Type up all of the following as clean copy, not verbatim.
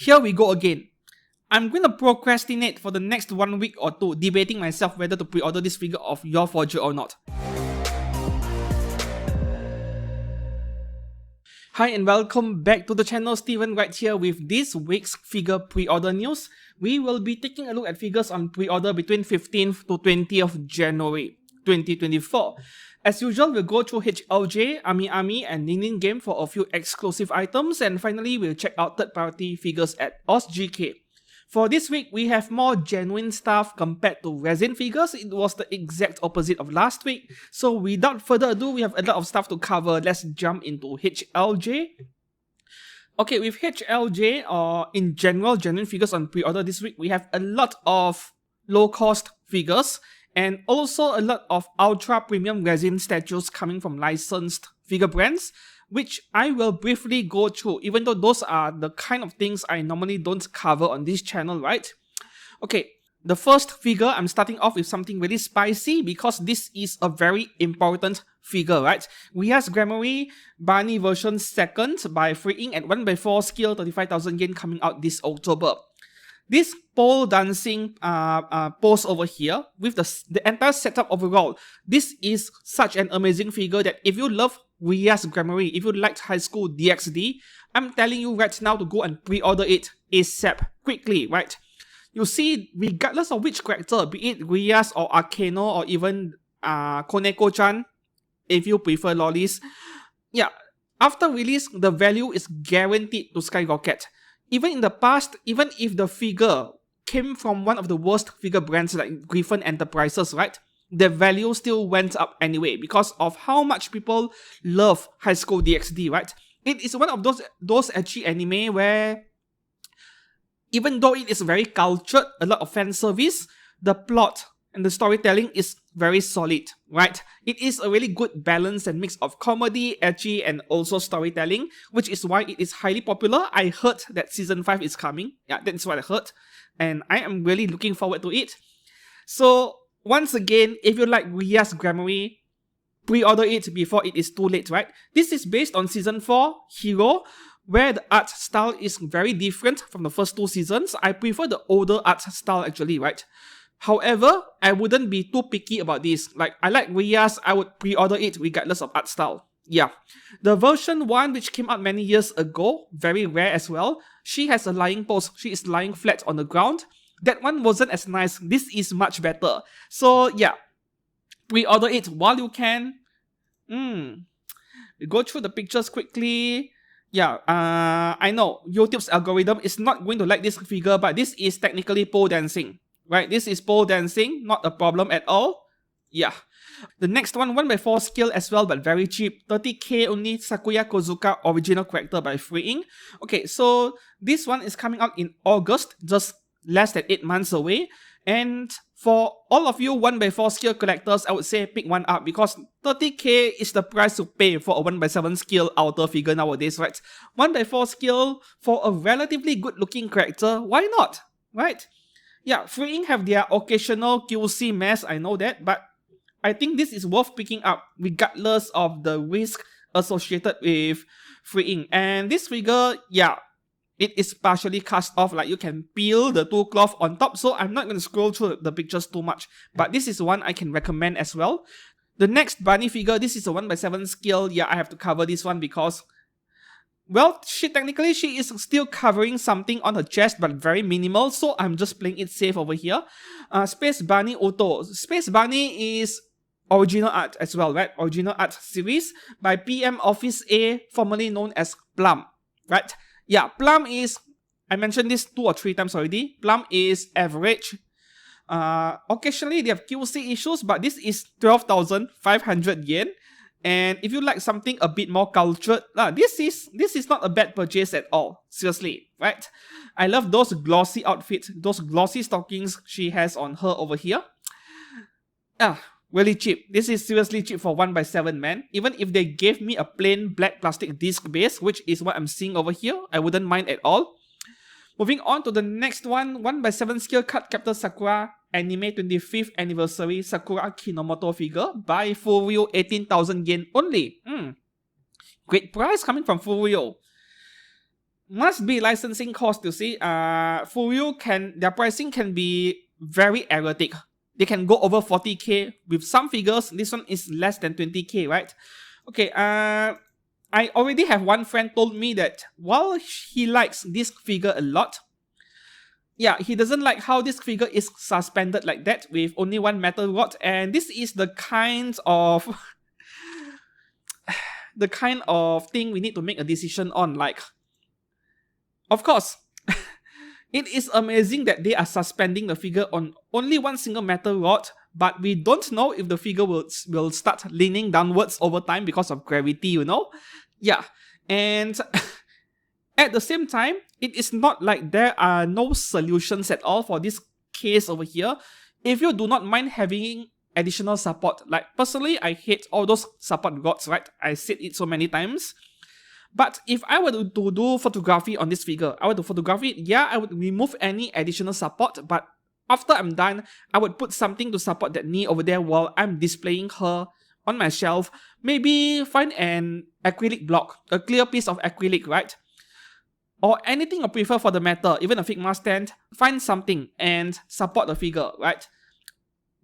here we go again. I'm going to procrastinate for the next 1 week or two, debating myself whether to pre-order this figure of Your Forger or not. Hi and welcome back to the channel. Steven right here with this week's figure pre-order news. We will be taking a look at figures on pre-order between 15th to 20th January 2024. As usual, we'll go through HLJ, AmiAmi, and Ninigame for a few exclusive items, and finally we'll check out third-party figures at OzGK. For this week, we have more genuine stuff compared to resin figures. It was the exact opposite of last week. So without further ado, we have a lot of stuff to cover. Let's jump into HLJ. Okay, with HLJ, or in general, genuine figures on pre-order this week, we have a lot of low-cost figures and also a lot of ultra-premium resin statues coming from licensed figure brands, which I will briefly go through, even though those are the kind of things I normally don't cover on this channel, right? Okay, the first figure, I'm starting off with something really spicy because this is a very important figure, right? Rias Grammary Barney version 2nd by Freeing at 1x4 scale 35,000 yen coming out this October. This pole dancing pose over here with the entire setup overall, this is such an amazing figure that if you love Rias Grammary, if you liked High School DxD, I'm telling you right now to go and pre-order it ASAP, quickly, right? You see, regardless of which character, be it Rias or Arcano or even Koneko-chan, if you prefer lolis, yeah, after release, the value is guaranteed to skyrocket. Even in the past, even if the figure came from one of the worst figure brands like Griffin Enterprises, right? The value still went up anyway because of how much people love High School DxD, right? It is one of those ecchi anime where even though it is very cultured, a lot of fan service, the plot and the storytelling is very solid, right? It is a really good balance and mix of comedy, ecchi, and also storytelling, which is why it is highly popular. I heard that season 5 is coming. Yeah, that's what I heard. And I am really looking forward to it. So, once again, if you like Rias Grammary, pre-order it before it is too late, right? This is based on season 4, Hero, where the art style is very different from the first 2 seasons. I prefer the older art style actually, right? However, I wouldn't be too picky about this. Like, I like Rias, I would pre-order it regardless of art style. Yeah. The version 1, which came out many years ago, very rare as well. She has a lying pose. She is lying flat on the ground. That one wasn't as nice. This is much better. So, yeah. Pre-order it while you can. We go through the pictures quickly. Yeah, I know YouTube's algorithm is not going to like this figure, but this is technically pole dancing. Right, this is pole dancing, not a problem at all. Yeah. The next one, 1x4 scale as well, but very cheap. 30k only, Sakuya Kozuka original character by Freeing. Okay, so this one is coming out in August, just less than 8 months away. And for all of you 1x4 scale collectors, I would say pick one up because 30k is the price to pay for a 1x7 scale outer figure nowadays, right? 1x4 scale for a relatively good looking character, why not? Right? Yeah, Freeing have their occasional QC mess, I know that, but I think this is worth picking up regardless of the risk associated with Freeing. And this figure, yeah, it is partially cast off, like you can peel the 2 cloth on top, so I'm not going to scroll through the pictures too much, but this is one I can recommend as well. The next bunny figure, this is a 1x7 scale. Yeah, I have to cover this one because, well, technically she is still covering something on her chest, but very minimal, so I'm just playing it safe over here. Space Bunny Auto. Space Bunny is original art as well, right? Original art series by PM Office A, formerly known as Plum, right? Yeah, Plum is, I mentioned this 2 or 3 times already. Plum is average. Occasionally they have QC issues, but this is 12,500 yen. And if you like something a bit more cultured, this is not a bad purchase at all. Seriously, right? I love those glossy outfits, those glossy stockings she has on her over here. Really cheap. This is seriously cheap for 1x7, man. Even if they gave me a plain black plastic disc base, which is what I'm seeing over here, I wouldn't mind at all. Moving on to the next one, 1x7 scale Card Captor Sakura Anime 25th Anniversary Sakura Kinomoto figure by Furio, 18,000 yen only. Great price coming from Furio. must be licensing cost, you see. Furyu their pricing can be very erratic. They can go over 40k with some figures. This one is less than 20k, right? Okay, I already have one friend told me that while he likes this figure a lot, yeah, he doesn't like how this figure is suspended like that with only one metal rod, and this is the kind of the kind of thing we need to make a decision on. Like, of course, it is amazing that they are suspending the figure on only one single metal rod, but we don't know if the figure will start leaning downwards over time because of gravity, you know? Yeah, and at the same time, it is not like there are no solutions at all for this case over here. If you do not mind having additional support, like personally, I hate all those support rods, right? I said it so many times. But if I were to do photography on this figure, I were to photograph it, yeah, I would remove any additional support, but after I'm done, I would put something to support that knee over there while I'm displaying her on my shelf. Maybe find an acrylic block, a clear piece of acrylic, right? Or anything you prefer for the matter, even a Figma stand, find something and support the figure, right?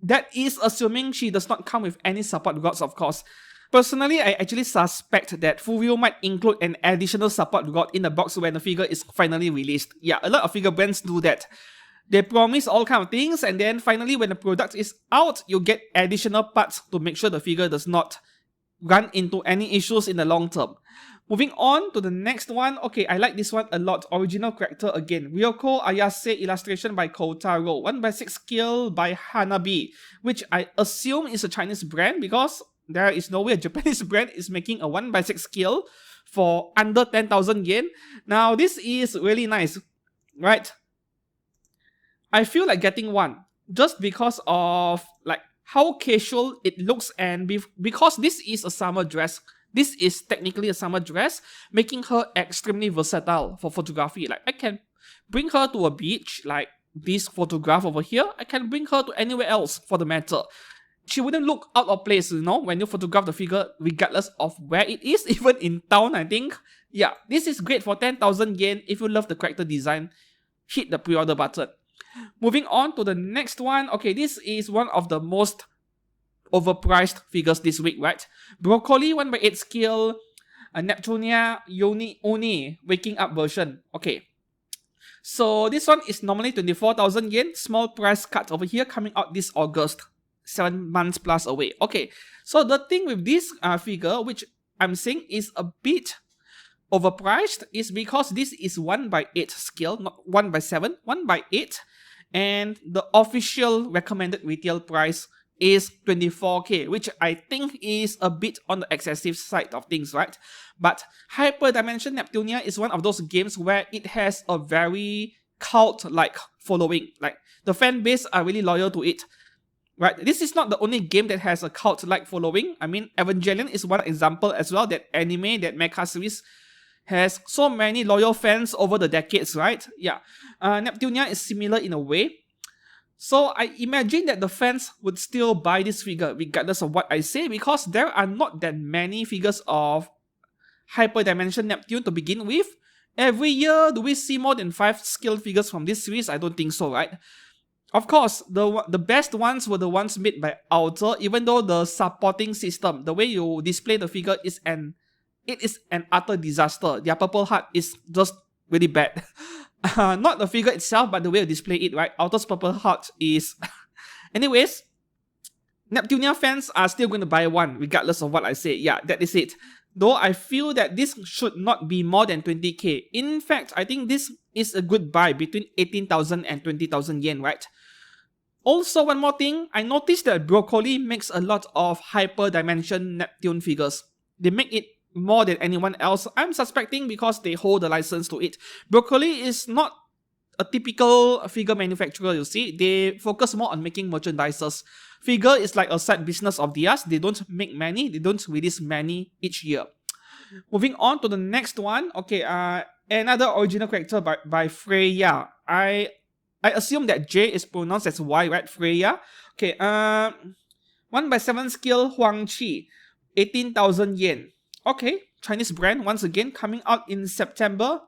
That is assuming she does not come with any support rods, of course. Personally, I actually suspect that Furyu might include an additional support rod in the box when the figure is finally released. Yeah, a lot of figure brands do that. They promise all kind of things, and then finally when the product is out, you get additional parts to make sure the figure does not run into any issues in the long term. Moving on to the next one. Okay, I like this one a lot. Original character again. Ryoko Ayase, illustration by Kotaro. 1/6 scale by Hanabi, which I assume is a Chinese brand because there is no way a Japanese brand is making a 1/6 scale for under 10,000 yen. Now, this is really nice, right? I feel like getting one just because of like how casual it looks, and because this is a summer dress. This is technically a summer dress, making her extremely versatile for photography. Like, I can bring her to a beach, like this photograph over here. I can bring her to anywhere else for the matter. She wouldn't look out of place, you know, when you photograph the figure, regardless of where it is, even in town, I think. Yeah, this is great for 10,000 yen. If you love the character design, hit the pre-order button. Moving on to the next one. Okay, this is one of the most overpriced figures this week, right? Broccoli 1/8 scale, a Neptunia Oni waking up version. Okay, so this one is normally 24,000 yen. Small price cut over here, coming out this August, 7 months plus away. Okay, so the thing with this figure, which I'm saying is a bit overpriced, is because this is 1/8 scale, not 1/7, 1/8, and the official recommended retail price is 24k, which I think is a bit on the excessive side of things, right? But Hyperdimension Neptunia is one of those games where it has a very cult-like following. Like, the fan base are really loyal to it, right? This is not the only game that has a cult-like following. I mean, Evangelion is one example as well. That anime, that mecha series has so many loyal fans over the decades, right? Yeah, Neptunia is similar in a way. So I imagine that the fans would still buy this figure regardless of what I say, because there are not that many figures of Hyperdimension Neptune to begin with. Every year, do we see more than 5 scale figures from this series? I don't think so, right? Of course, the best ones were the ones made by Alter, even though the supporting system, the way you display the figure is an utter disaster. Their purple heart is just really bad. Not the figure itself, but the way you display it, right? Alter's purple heart is... Anyways, Neptunia fans are still going to buy one, regardless of what I say. Yeah, that is it. Though I feel that this should not be more than 20k. In fact, I think this is a good buy between 18,000 and 20,000 yen, right? Also, one more thing, I noticed that Broccoli makes a lot of Hyperdimension Neptune figures. They make it more than anyone else. I'm suspecting because they hold the license to it. Broccoli is not a typical figure manufacturer, you see. They focus more on making merchandises. Figure is like a side business of theirs. They don't make many. They don't release many each year. Moving on to the next one. Okay, another original character by Freya. I assume that J is pronounced as Y, right? Freya. Okay, 1/7 scale Huang Qi. 18,000 yen. Okay, Chinese brand once again, coming out in September.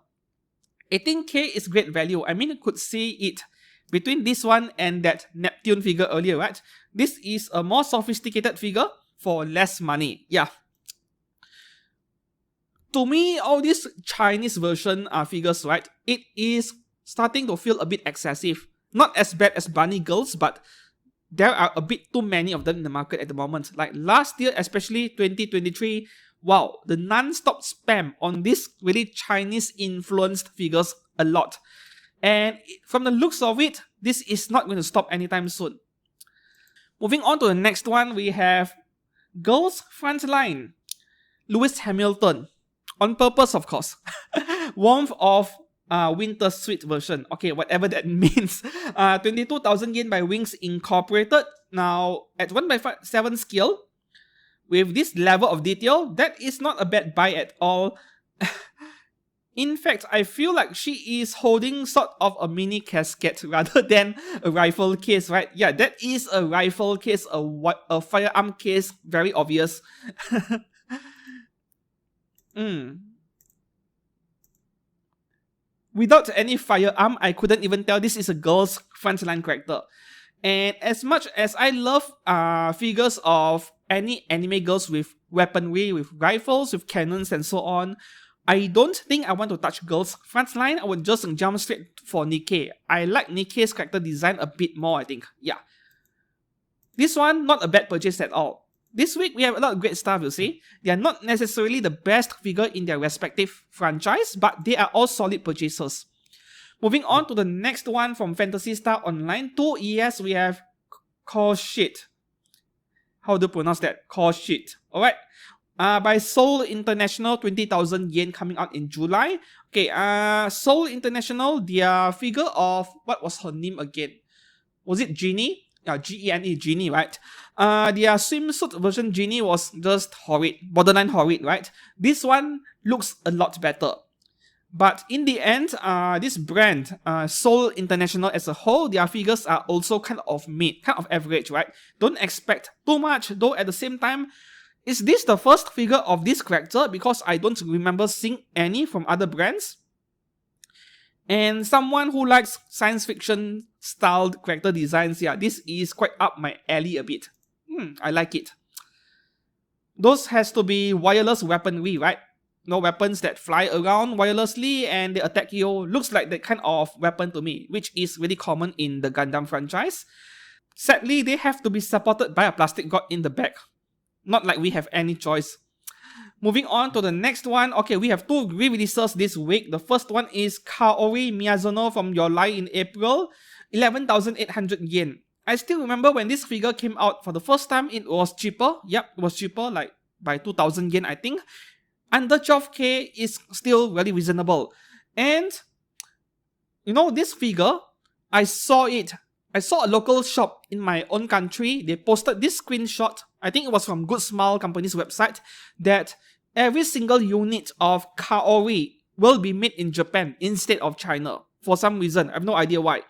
18k is great value. I mean, you could see it between this one and that Neptune figure earlier, right? This is a more sophisticated figure for less money. Yeah. To me, all these Chinese version figures, right, it is starting to feel a bit excessive. Not as bad as Bunny Girls, but there are a bit too many of them in the market at the moment. Like last year, especially 2023, wow, the non-stop spam on these really Chinese-influenced figures a lot. And from the looks of it, this is not going to stop anytime soon. Moving on to the next one, we have Girls Frontline, Lewis Hamilton. On purpose, of course. Warmth of Winter Suite version. Okay, whatever that means. 22,000 yen by Wings Incorporated. Now, at 1/7 scale, with this level of detail, that is not a bad buy at all. In fact, I feel like she is holding sort of a mini casket rather than a rifle case, right? Yeah, that is a rifle case, a firearm case, very obvious. Without any firearm, I couldn't even tell this is a girl's frontline character. And as much as I love figures of any anime girls with weaponry, with rifles, with cannons and so on, I don't think I want to touch girls frontline. I would just jump straight for Nikkei. I like Nikkei's character design a bit more, I think. Yeah. This one, not a bad purchase at all. This week, we have a lot of great stuff, you see. They are not necessarily the best figure in their respective franchise, but they are all solid purchases. Moving on to the next one from Fantasy Star Online 2. Yes, we have Call Shit. How do you pronounce that? Call Shit. Alright. By Seoul International, 20,000 yen coming out in July. Okay, Seoul International, their figure of, what was her name again? Was it Genie? Yeah, Gene, Genie, right? Their swimsuit version Genie was just horrid, borderline horrid, right? This one looks a lot better. But in the end, this brand, Seoul International as a whole, their figures are also kind of mid, kind of average, right? Don't expect too much, though at the same time, is this the first figure of this character? Because I don't remember seeing any from other brands. And someone who likes science fiction styled character designs, yeah, this is quite up my alley a bit. I like it. Those has to be wireless weaponry, right? No weapons that fly around wirelessly and they attack you. Looks like that kind of weapon to me, which is really common in the Gundam franchise. Sadly, they have to be supported by a plastic god in the back. Not like we have any choice. Moving on to the next one. Okay, we have two re-releases this week. The first one is Kaori Miyazono from Your Lie in April. 11,800 yen. I still remember when this figure came out for the first time, it was cheaper. Yep, it was cheaper, like by 2,000 yen, I think. Under 12k is still very reasonable. And, you know, this figure, I saw it. I saw a local shop in my own country. They posted this screenshot. I think it was from Good Smile Company's website. That every single unit of Kaori will be made in Japan instead of China. For some reason. I have no idea why.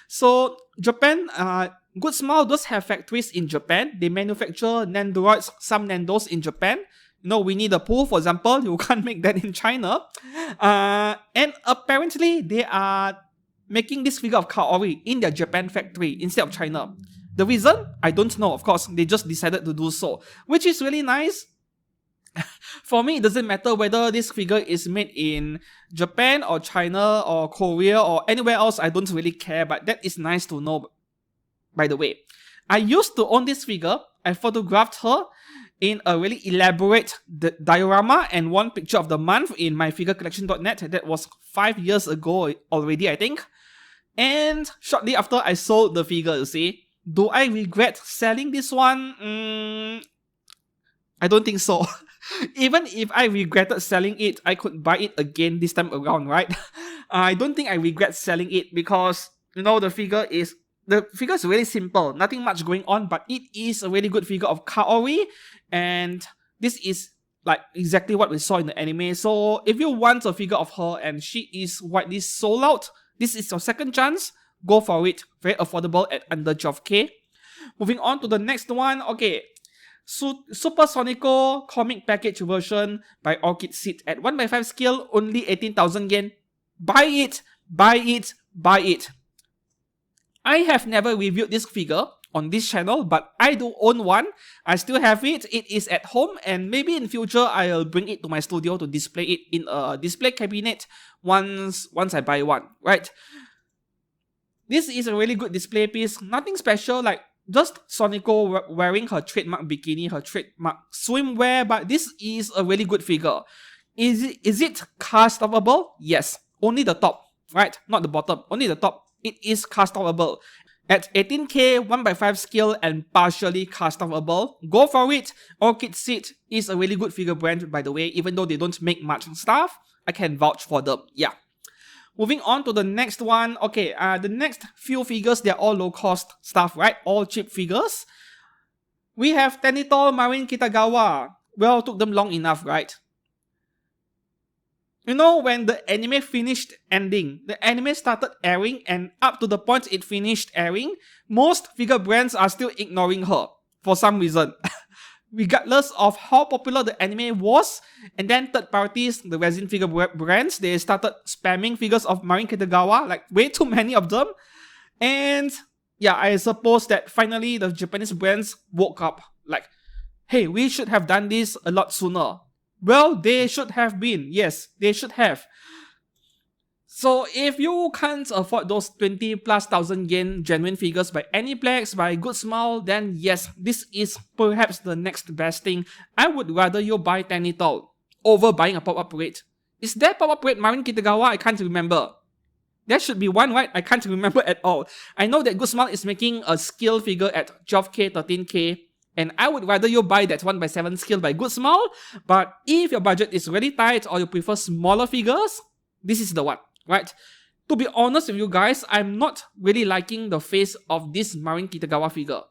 So, Japan, Good Smile does have factories in Japan. They manufacture Nandoroids, some Nandos in Japan. You know, Winnie the Pooh, for example, you can't make that in China. And apparently, they are making this figure of Kaori in their Japan factory instead of China. The reason? I don't know, of course. They just decided to do so, which is really nice. For me, it doesn't matter whether this figure is made in Japan or China or Korea or anywhere else. I don't really care, but that is nice to know, by the way. I used to own this figure. I photographed her in a really elaborate diorama and one picture of the month in myfigurecollection.net. That was 5 years ago already, I think. And shortly after, I sold the figure, you see. Do I regret selling this one? I don't think so. Even if I regretted selling it, I could buy it again this time around, right? I don't think I regret selling it because, you know, the figure is really simple. Nothing much going on, but it is a really good figure of Kaori. And this is like exactly what we saw in the anime. So if you want a figure of her and she is widely sold out, this is your second chance. Go for it. Very affordable at under 12k. Moving on to the next one. Okay. Super Sonico comic package version by Orchid Seed at 1/5 scale, only 18,000 yen. Buy it, buy it, buy it. I have never reviewed this figure on this channel, but I do own one. I still have it. It is at home, and maybe in future I'll bring it to my studio to display it in a display cabinet once I buy one, right? This is a really good display piece. Nothing special, like just Sonico wearing her trademark bikini, her trademark swimwear, but this is a really good figure. Is it customable? Yes. Only the top, right? Not the bottom. Only the top. It is customable. At 18K, 1/5 scale and partially customable. Go for it. Orchid Seed is a really good figure brand, by the way. Even though they don't make much stuff, I can vouch for them. Yeah. Moving on to the next one. Okay, the next few figures, they're all low-cost stuff, right? All cheap figures. We have Tenitol Marin Kitagawa. Well, took them long enough, right? You know, when the anime finished ending, the anime started airing, and up to the point it finished airing, most figure brands are still ignoring her for some reason. Regardless of how popular the anime was, and then third parties, the resin figure brands, they started spamming figures of Marin Kitagawa, like way too many of them. And yeah, I suppose that finally the Japanese brands woke up, like, hey, we should have done this a lot sooner. Well, they should have been. Yes, they should have. So if you can't afford those 20,000+ yen genuine figures by Aniplex, by Good Smile, then yes, this is perhaps the next best thing. I would rather you buy Tenitol over buying a pop-up rate. Is there pop-up rate Marin Kitagawa? I can't remember. There should be one, right? I can't remember at all. I know that Good Smile is making a scale figure at 12K, 13K. And I would rather you buy that 1/7 scale by Good Smile. But if your budget is really tight or you prefer smaller figures, this is the one, right? To be honest with you guys, I'm not really liking the face of this Marin Kitagawa figure.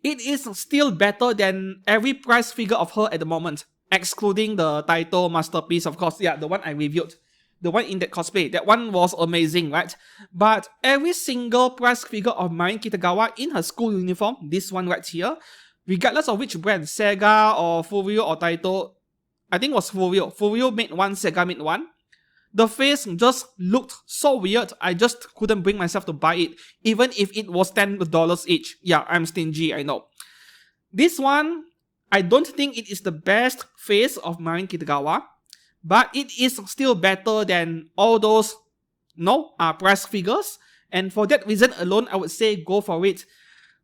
It is still better than every price figure of her at the moment, excluding the title masterpiece, of course. Yeah, the one I reviewed. The one in that cosplay. That one was amazing, right? But every single price figure of Marin Kitagawa in her school uniform, this one right here, regardless of which brand, Sega or Furio or Taito, I think it was Furio. Furio made one, Sega made one. The face just looked so weird, I just couldn't bring myself to buy it, even if it was $10 each. Yeah, I'm stingy, I know. This one, I don't think it is the best face of Marin Kitagawa, but it is still better than all those price figures. And for that reason alone, I would say go for it.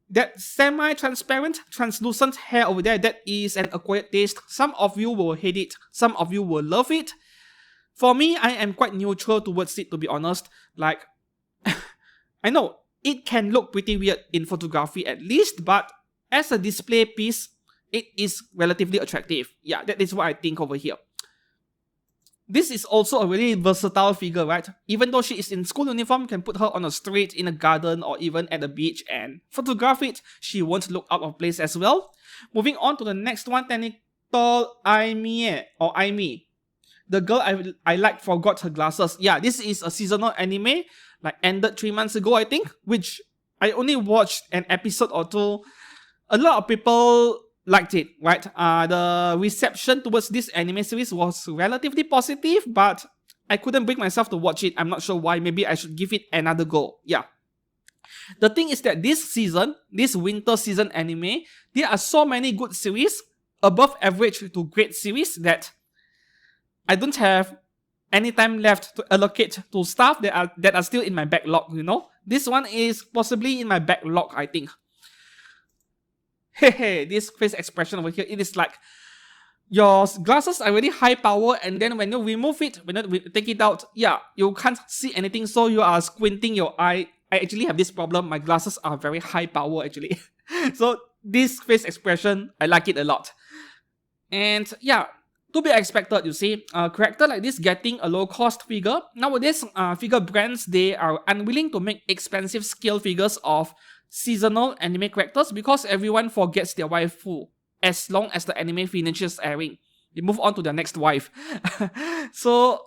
That semi-transparent, translucent hair over there, that is an acquired taste. Some of you will hate it, some of you will love it. For me, I am quite neutral towards it, to be honest. Like, I know, it can look pretty weird in photography at least, but as a display piece, it is relatively attractive. Yeah, that is what I think over here. This is also a really versatile figure, right? Even though she is in school uniform, you can put her on a street, in a garden, or even at the beach and photograph it. She won't look out of place as well. Moving on to the next one, Tenitol AmiAmi. The girl I like forgot her glasses. Yeah, this is a seasonal anime, like ended 3 months ago, I think, which I only watched an episode or two. A lot of people liked it, right? The reception towards this anime series was relatively positive, but I couldn't bring myself to watch it. I'm not sure why. Maybe I should give it another go. Yeah. The thing is that this season, this winter season anime, there are so many good series, above average to great series, that I don't have any time left to allocate to stuff that are still in my backlog, you know? This one is possibly in my backlog, I think. Hey, this face expression over here, it is like your glasses are really high power, and then when you remove it, when you take it out, yeah, you can't see anything, so you are squinting your eye. I actually have this problem. My glasses are very high power actually. So this face expression, I like it a lot. And yeah, to be expected, you see, a character like this getting a low-cost figure. Nowadays, figure brands, they are unwilling to make expensive scale figures of seasonal anime characters because everyone forgets their waifu as long as the anime finishes airing. You move on to the next wife. So,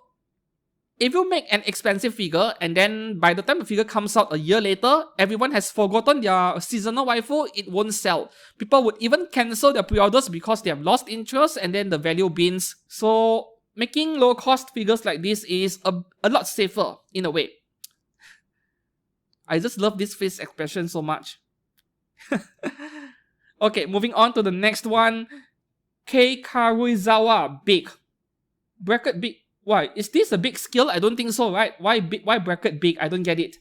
if you make an expensive figure and then by the time the figure comes out a year later, everyone has forgotten their seasonal waifu, it won't sell. People would even cancel their pre-orders because they have lost interest and then the value bins. So, making low-cost figures like this is a lot safer in a way. I just love this face expression so much. Okay, moving on to the next one. Kei Karuizawa big. Bracket big. Why? Is this a big skill? I don't think so, right? Why bracket big? I don't get it.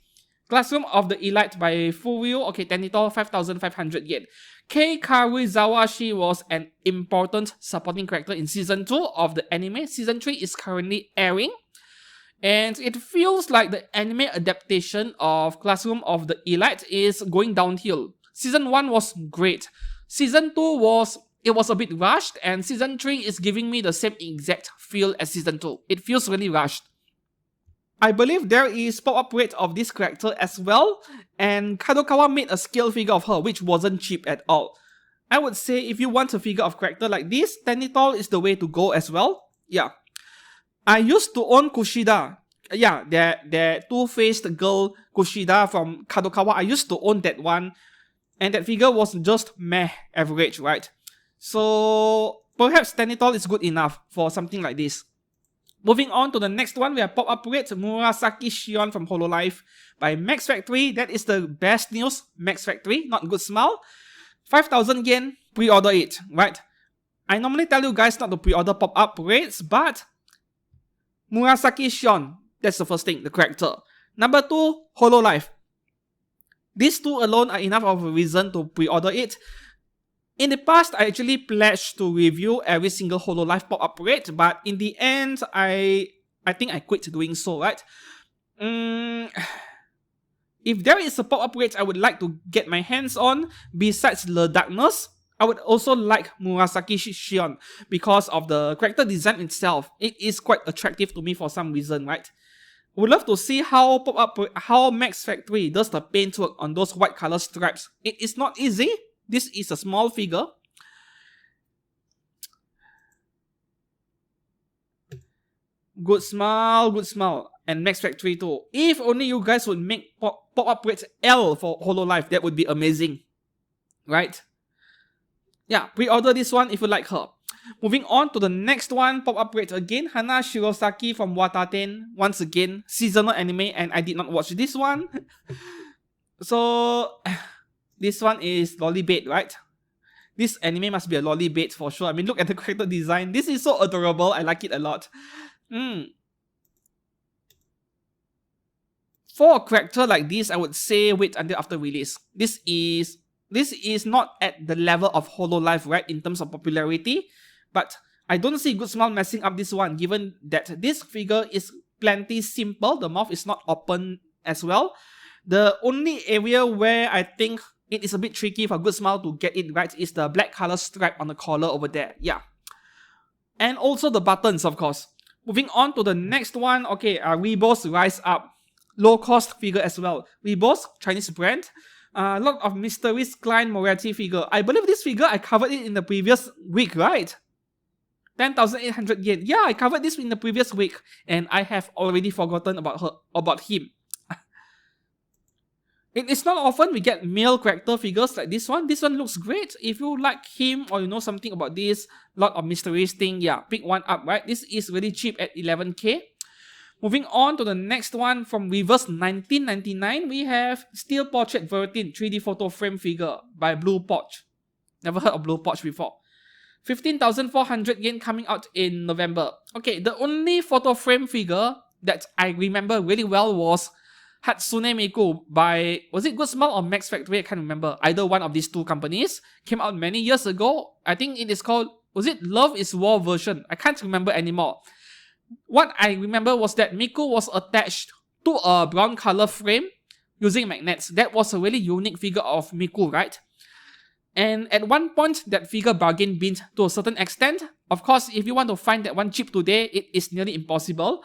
Classroom of the Elite by Furio. Okay, Tenito, 5,500 yen. Kei Karuizawa, she was an important supporting character in Season 2 of the anime. Season 3 is currently airing. And it feels like the anime adaptation of Classroom of the Elite is going downhill. Season 1 was great. Season 2 was a bit rushed, and Season 3 is giving me the same exact feel as Season 2. It feels really rushed. I believe there is pop-up rate of this character as well, and Kadokawa made a scale figure of her which wasn't cheap at all. I would say if you want a figure of character like this, Tenitol is the way to go as well. Yeah. I used to own Kushida. Yeah, that two-faced girl Kushida from Kadokawa. I used to own that one, and that figure was just meh average, right? So perhaps Tenitol is good enough for something like this. Moving on to the next one, we have pop-up rate Murasaki Shion from Hololive by Max Factory. That is the best news. Max Factory, not Good Smile. 5,000 yen, pre-order it, right? I normally tell you guys not to pre-order pop-up rates, but Murasaki Shion, that's the first thing, the character. Number 2, Hololive. These two alone are enough of a reason to pre-order it. In the past, I actually pledged to review every single Hololive pop-up rate, but in the end, I think I quit doing so, right? If there is a pop-up rate I would like to get my hands on, besides the Darkness, I would also like Murasaki Shion because of the character design itself. It is quite attractive to me for some reason, right? I would love to see how Max Factory does the paintwork on those white color stripes. It is not easy. This is a small figure. Good smile. And Max Factory too. If only you guys would make pop-up rates L for Hololive, that would be amazing. Right? Yeah, pre-order this one if you like her. Moving on to the next one, pop-up rate again, Hana Shirosaki from Wataten. Once again, seasonal anime, and I did not watch this one. So, this one is lolly bait, right? This anime must be a lolly bait for sure. I mean, look at the character design. This is so adorable. I like it a lot. For a character like this, I would say wait until after release. This is not at the level of Hololive, right, in terms of popularity. But I don't see Good Smile messing up this one, given that this figure is plenty simple. The mouth is not open as well. The only area where I think it is a bit tricky for Good Smile to get it right is the black color stripe on the collar over there. Yeah. And also the buttons, of course. Moving on to the next one. Okay, Reebos Rise Up. Low cost figure as well. Reebos, Chinese brand. A lot of Mysteries Klein Moretti figure. I believe this figure, I covered it in the previous week, right? 10,800 yen. Yeah, I covered this in the previous week, and I have already forgotten about him. It is not often we get male character figures like this one. This one looks great. If you like him or you know something about this, lot of mysteries thing, yeah, pick one up, right? This is really cheap at 11k. Moving on to the next one from Reverse 1999, we have Steel Portrait Vertin 3D photo frame figure by Blue Porch. Never heard of Blue Porch before. 15,400 yen coming out in November. Okay, the only photo frame figure that I remember really well was Hatsune Miku by, was it Good Smile or Max Factory? I can't remember. Either one of these two companies. Came out many years ago. I think it is called, was it Love is War version? I can't remember anymore. What I remember was that Miku was attached to a brown color frame using magnets. That was a really unique figure of Miku, right? And at one point, that figure bargain binned to a certain extent. Of course, if you want to find that one cheap today, it is nearly impossible.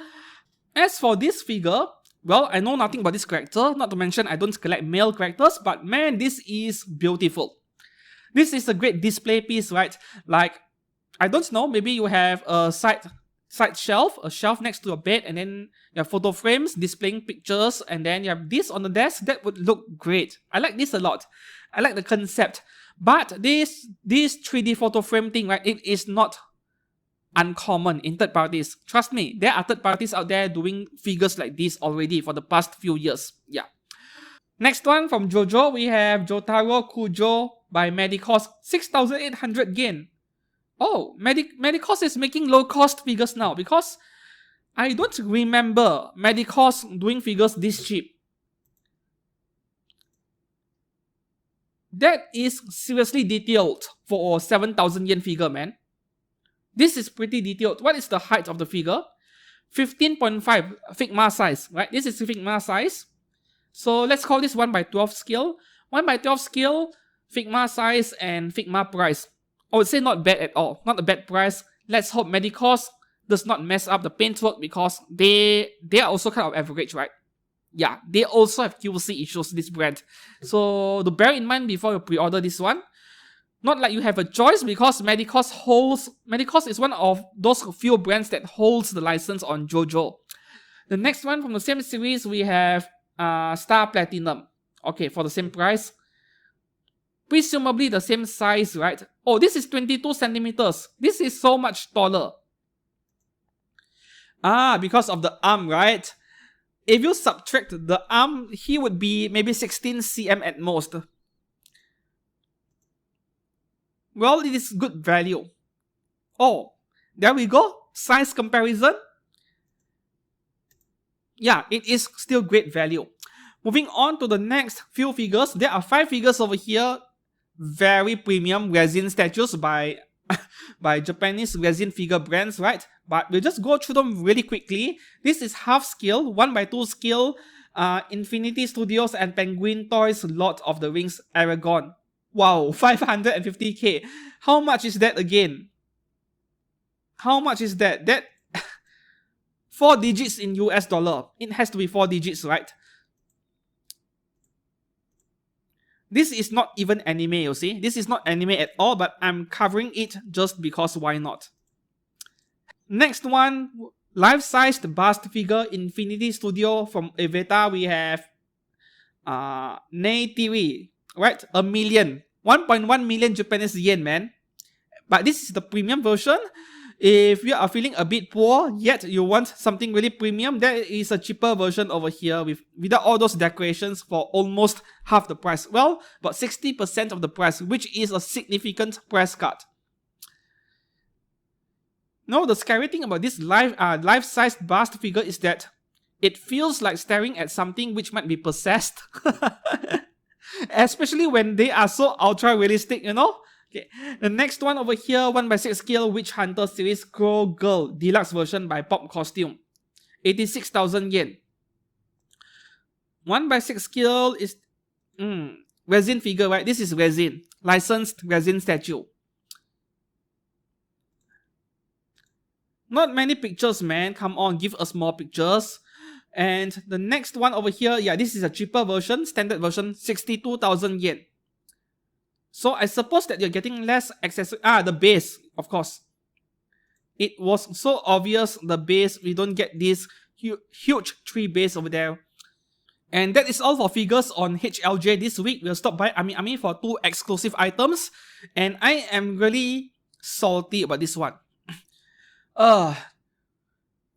As for this figure, well, I know nothing about this character. Not to mention, I don't collect male characters, but man, this is beautiful. This is a great display piece, right? Like, I don't know, maybe you have a side shelf, a shelf next to your bed, and then you have photo frames displaying pictures, and then you have this on the desk. That would look great. I like this a lot. I like the concept. But this 3D photo frame thing, right, it is not uncommon in third parties. Trust me, there are third parties out there doing figures like this already for the past few years. Yeah. Next one from JoJo, we have Jotaro Kujo by Medicos, 6,800 yen. Oh, Medicos is making low cost figures now because I don't remember Medicos doing figures this cheap. That is seriously detailed for a 7,000 yen figure, man. This is pretty detailed. What is the height of the figure? 15.5 Figma size, right? This is Figma size. So let's call this 1/12 scale. 1/12 scale, Figma size, and Figma price. I would say not bad at all. Not a bad price. Let's hope Medicos does not mess up the paintwork because they are also kind of average, right? Yeah, they also have QC issues, this brand. So to bear in mind before you pre-order this one. Not like you have a choice because Medicos is one of those few brands that holds the license on JoJo. The next one from the same series, we have Star Platinum. Okay, for the same price. Presumably the same size, right? Oh, this is 22 centimeters. This is so much taller. Because of the arm, right? If you subtract the arm, he would be maybe 16 cm at most. Well, it is good value. Oh, there we go. Size comparison. Yeah, it is still great value. Moving on to the next few figures. There are 5 figures over here. Very premium resin statues by Japanese resin figure brands, right? But we'll just go through them really quickly. This is half scale, 1/2 scale, Infinity Studios and Penguin Toys Lord of the Rings Aragon. Wow, 550k. How much is that again? How much is that? That 4 digits in US dollar. It has to be 4 digits, right? This is not even anime, you see. This is not anime at all, but I'm covering it just because why not? Next one, life-sized bust figure Infinity Studio from Eveta. We have Neytiri, right? 1 million. 1.1 million Japanese yen, man. But this is the premium version. If you are feeling a bit poor, yet you want something really premium, there is a cheaper version over here without all those decorations for almost half the price. Well, about 60% of the price, which is a significant price cut. No, the scary thing about this life-sized bust figure is that it feels like staring at something which might be possessed. Especially when they are so ultra-realistic, you know? Okay. The next one over here, 1/6 scale Witch Hunter series Crow Girl Deluxe version by Pop Costume. 86,000 yen. 1/6 scale is resin figure, right? This is resin. Licensed resin statue. Not many pictures, man. Come on, give us more pictures. And the next one over here, yeah, this is a cheaper version, standard version, 62,000 yen. So I suppose that you're getting less accessory. The base, of course. It was so obvious, the base. We don't get this huge tree base over there. And that is all for figures on HLJ this week. We'll stop by AmiAmi for 2 exclusive items. And I am really salty about this one.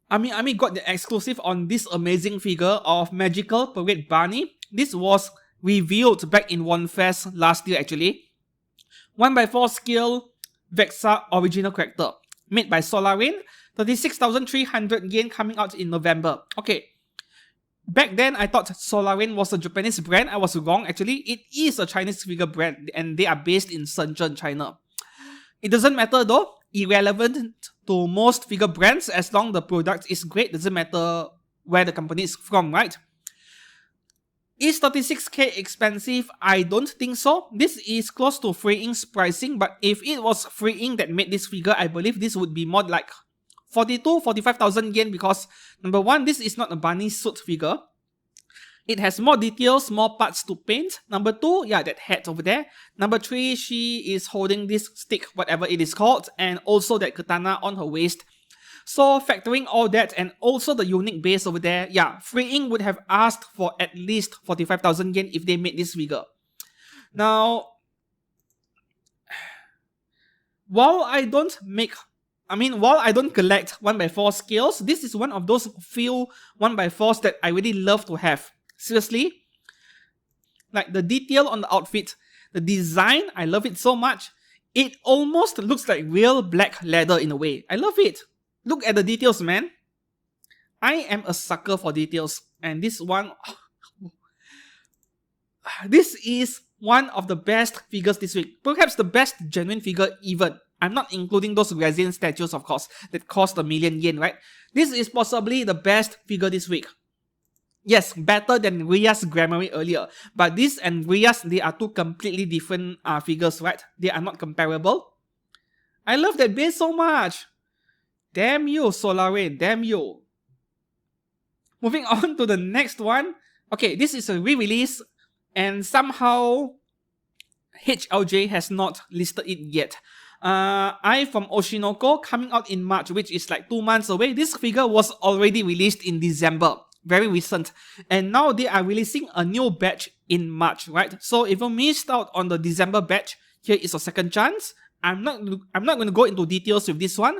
AmiAmi got the exclusive on this amazing figure of Magical Parade Bunny. This was revealed back in OneFest last year actually. 1/4 scale Vexa original character. Made by Solarin. 36,300 yen coming out in November. Okay. Back then I thought Solarin was a Japanese brand. I was wrong actually. It is a Chinese figure brand and they are based in Shenzhen, China. It doesn't matter though. Irrelevant to most figure brands as long the product is great. Doesn't matter where the company is from, right? Is 36k expensive? I don't think so. This is close to Free Ink's pricing, but if it was Free Ink that made this figure, I believe this would be more like 45,000 yen because number one, this is not a bunny suit figure. It has more details, more parts to paint. Number 2, yeah, that hat over there. Number 3, she is holding this stick, whatever it is called, and also that katana on her waist. So factoring all that and also the unique base over there, yeah, Free Ink would have asked for at least 45,000 yen if they made this figure. Now, while I don't make I mean, while I don't collect 1x4 scales, this is one of those few 1x4s that I really love to have. Seriously, like the detail on the outfit, the design, I love it so much. It almost looks like real black leather in a way. I love it. Look at the details, man. I am a sucker for details. And this one, this is one of the best figures this week. Perhaps the best genuine figure even. I'm not including those resin statues, of course, that cost 1,000,000 yen, right? This is possibly the best figure this week. Yes, better than Ria's Grammary earlier. But this and Ria's, they are two completely different figures, right? They are not comparable. I love that base so much. Damn you, Solare, damn you. Moving on to the next one. Okay, this is a re-release and somehow HLJ has not listed it yet. I from Oshinoko coming out in March, which is like 2 months away. This figure was already released in December. Very recent. And now they are releasing a new batch in March, right? So if you missed out on the December batch, here is a second chance. I'm not going to go into details with this one.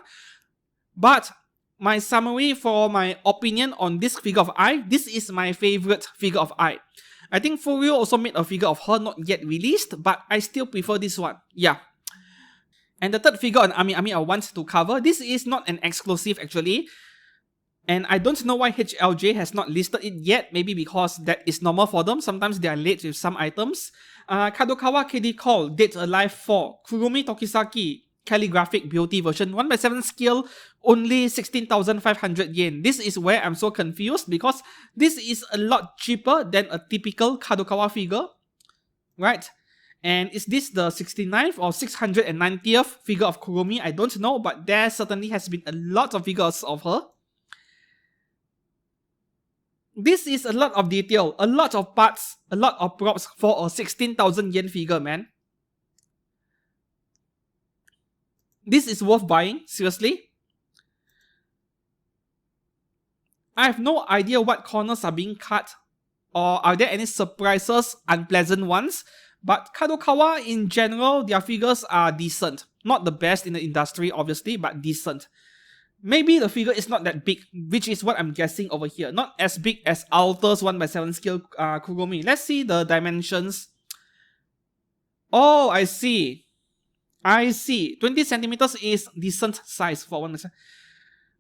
But my summary for my opinion on this figure of Ai, this is my favorite figure of Ai. I think Furio also made a figure of her not yet released, but I still prefer this one. Yeah. And the third figure on AmiAmi I want to cover, this is not an exclusive actually. And I don't know why HLJ has not listed it yet, maybe because that is normal for them. Sometimes they are late with some items. Kadokawa KD Call, Dead Alive 4, Kurumi Tokisaki, Calligraphic Beauty version, 1x7 scale, only 16,500 yen. This is where I'm so confused because this is a lot cheaper than a typical Kadokawa figure, right? And is this the 69th or 690th figure of Kurumi? I don't know, but there certainly has been a lot of figures of her. This is a lot of detail, a lot of parts, a lot of props for a 16,000 yen figure, man. This is worth buying, seriously. I have no idea what corners are being cut or are there any surprises, unpleasant ones. But Kadokawa in general, their figures are decent. Not the best in the industry, obviously, but decent. Maybe the figure is not that big, which is what I'm guessing over here. Not as big as Alter's 1x7 scale Kurumi. Let's see the dimensions. Oh, I see. 20 centimeters is decent size for 1x7.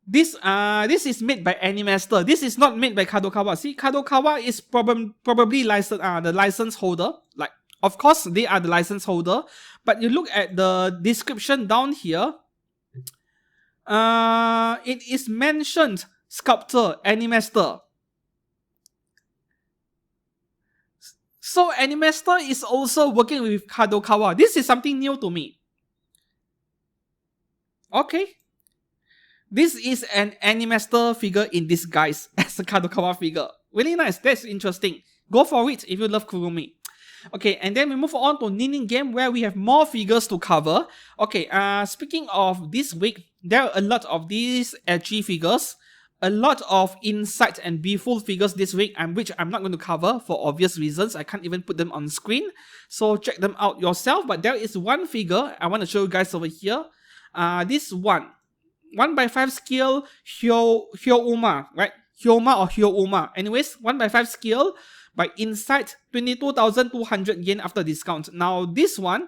This is made by Animaster. This is not made by Kadokawa. See, Kadokawa is probably the license holder. Like, of course, they are the license holder. But you look at the description down here. It is mentioned sculptor, Animaster. So Animaster is also working with Kadokawa. This is something new to me. Okay. This is an Animaster figure in disguise as a Kadokawa figure. Really nice. That's interesting. Go for it if you love Kurumi. Okay, and then we move on to Ninigame where we have more figures to cover. Okay, speaking of this week, there are a lot of these edgy figures, a lot of Insight and Be-Full figures this week, which I'm not going to cover for obvious reasons. I can't even put them on screen, so check them out yourself. But there is one figure I want to show you guys over here. This one, 1x5 scale Hyouma, right? Hyoma or Hyouma. Anyways, 1x5 scale by Insight, 22,200 yen after discount. Now this one,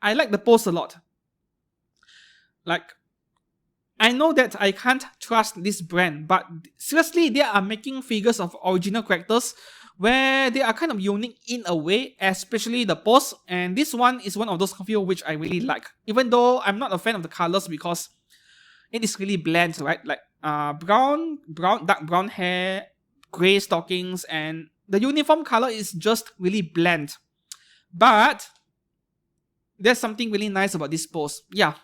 I like the pose a lot. Like, I know that I can't trust this brand, but seriously, they are making figures of original characters where they are kind of unique in a way, especially the pose. And this one is one of those few which I really like. Even though I'm not a fan of the colors because it is really bland, right? Like dark brown hair, grey stockings, and the uniform color is just really bland. But there's something really nice about this pose. Yeah.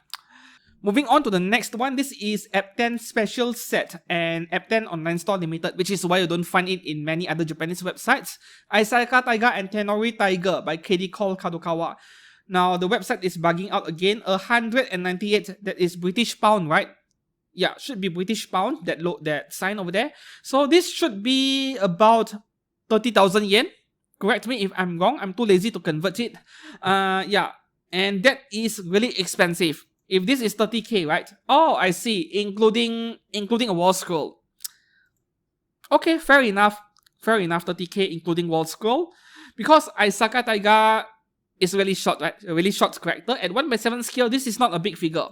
Moving on to the next one, this is Ep 10 Special Set and Ep 10 Online Store Limited, which is why you don't find it in many other Japanese websites. Aisaka Taiga and Tenori Tiger by KD Call Kadokawa. Now, the website is bugging out again. 198, that is British pound, right? Yeah, should be British pound, that sign over there. So this should be about 30,000 yen. Correct me if I'm wrong. I'm too lazy to convert it. Yeah, and that is really expensive. If this is 30k, right? Oh, I see, including a wall scroll. Okay, fair enough. Fair enough, 30k including wall scroll. Because Aisaka Taiga is really short, right? A really short character. At 1/7 scale, this is not a big figure.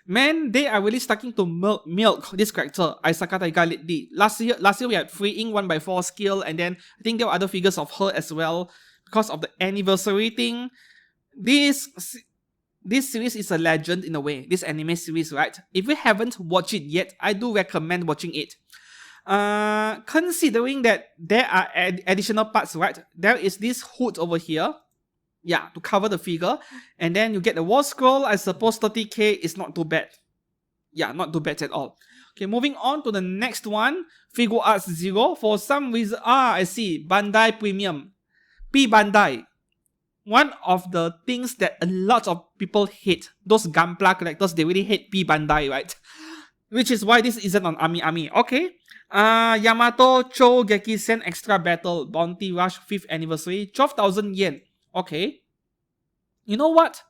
Man, they are really starting to milk this character, Aisaka Taiga lately. Last year we had Free Ink 1/4 scale, and then I think there were other figures of her as well because of the anniversary thing. This series is a legend in a way, this anime series, right? If you haven't watched it yet, I do recommend watching it. Considering that there are additional parts, right? There is this hood over here, yeah, to cover the figure, and then you get the wall scroll. I suppose 30k is not too bad. Yeah, not too bad at all. Okay, moving on to the next one, Figure Arts Zero. For some reason, I see, Bandai Premium, P Bandai. One of the things that a lot of people hate, those Gunpla collectors, they really hate P Bandai, right? Which is why this isn't on AmiAmi. Okay. Yamato Cho Gekisen Extra Battle Bounty Rush 5th Anniversary, 12,000 yen. Okay. You know what?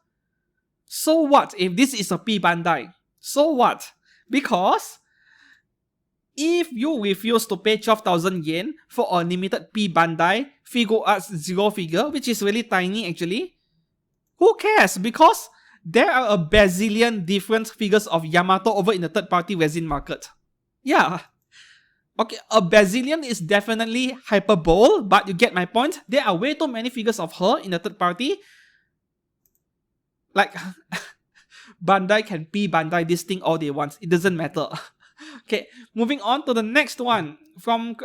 So what if this is a P Bandai? So what? Because if you refuse to pay 12,000 yen for a limited P Bandai Figure Arts Zero figure, which is really tiny actually, who cares? Because there are a bazillion different figures of Yamato over in the third-party resin market. Yeah. Okay, a bazillion is definitely hyperbole, but you get my point. There are way too many figures of her in the third party. Like, Bandai can P Bandai this thing all they want. It doesn't matter. Okay, moving on to the next one. From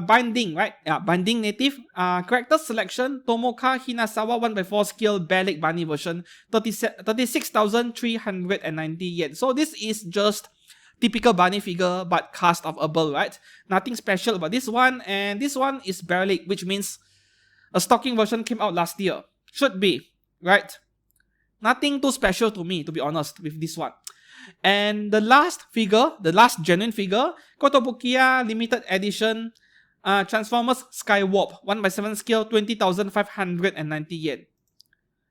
Binding, right? Yeah, Binding Native. Character selection, Tomoka Hinasawa 1/4 scale Bear Leg Bunny version, 36,390 yen. So this is just typical bunny figure but cast of a bull, right? Nothing special about this one, and this one is Bear Leg, which means a stocking version came out last year. Should be, right? Nothing too special to me, to be honest, with this one. And the last figure, the last genuine figure, Kotobukiya Limited Edition Transformers Skywarp 1/7 scale, 20,590 yen.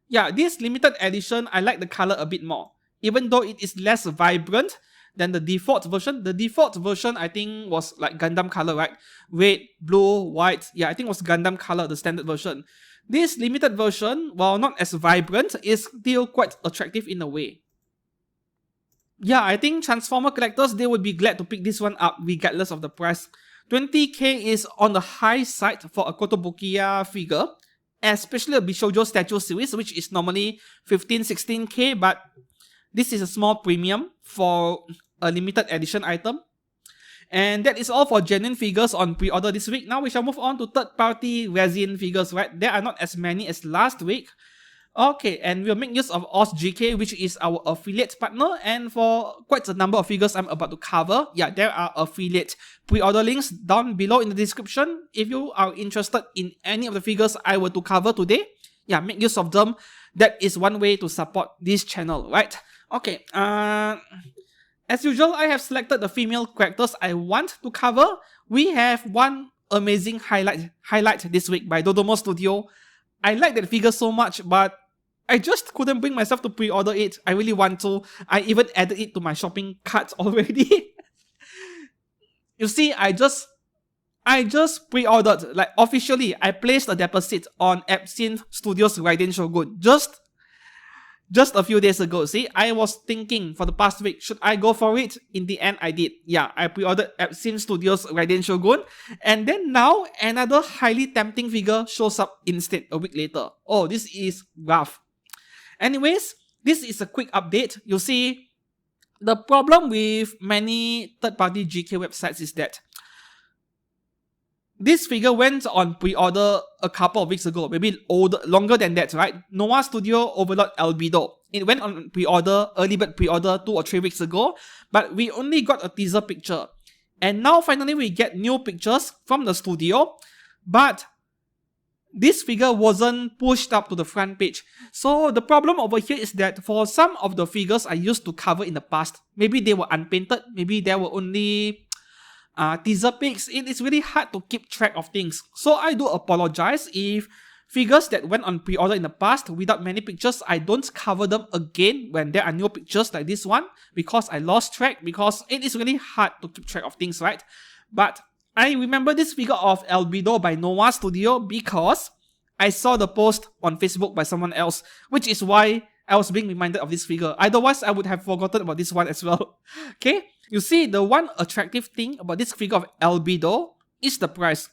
Yeah, this limited edition, I like the color a bit more. Even though it is less vibrant than the default version. The default version, I think, was like Gundam color, right? Red, blue, white. Yeah, I think it was Gundam color, the standard version. This limited version, while not as vibrant, is still quite attractive in a way. Yeah, I think Transformer collectors, they would be glad to pick this one up regardless of the price. 20k is on the high side for a Kotobukiya figure, especially a Bishoujo statue series, which is normally 15-16k, but this is a small premium for a limited edition item. And that is all for genuine figures on pre-order this week. Now we shall move on to third-party resin figures, right? There are not as many as last week. Okay, and we'll make use of OzGK, which is our affiliate partner, and for quite a number of figures I'm about to cover, yeah, there are affiliate pre-order links down below in the description. If you are interested in any of the figures I were to cover today, yeah, make use of them. That is one way to support this channel, right? Okay, as usual, I have selected the female characters I want to cover. We have one amazing highlight this week by Dodomo Studio. I like that figure so much, but I just couldn't bring myself to pre-order it. I really want to. I even added it to my shopping cart already. You see, I just pre-ordered, like officially, I placed a deposit on Epson Studios Raiden Shogun just a few days ago. See, I was thinking for the past week, should I go for it? In the end, I did. Yeah, I pre-ordered Epson Studios Raiden Shogun, and then now another highly tempting figure shows up instead a week later. Oh, this is rough. Anyways, this is a quick update. You see, the problem with many third-party GK websites is that this figure went on pre-order a couple of weeks ago, maybe longer than that, right? Noah Studio Overlord Albedo. It went on pre-order, early bird pre-order 2 or 3 weeks ago, but we only got a teaser picture. And now finally we get new pictures from the studio, but this figure wasn't pushed up to the front page. So the problem over here is that for some of the figures I used to cover in the past, maybe they were unpainted, maybe there were only teaser pics. It is really hard to keep track of things. So I do apologize if Figures that went on pre-order in the past without many pictures, I don't cover them again when there are no pictures like this one because I lost track, because it is really hard to keep track of things, right? But I remember this figure of Albedo by Noah Studio because I saw the post on Facebook by someone else, which is why I was being reminded of this figure. Otherwise, I would have forgotten about this one as well. Okay, you see, the one attractive thing about this figure of Albedo is the price.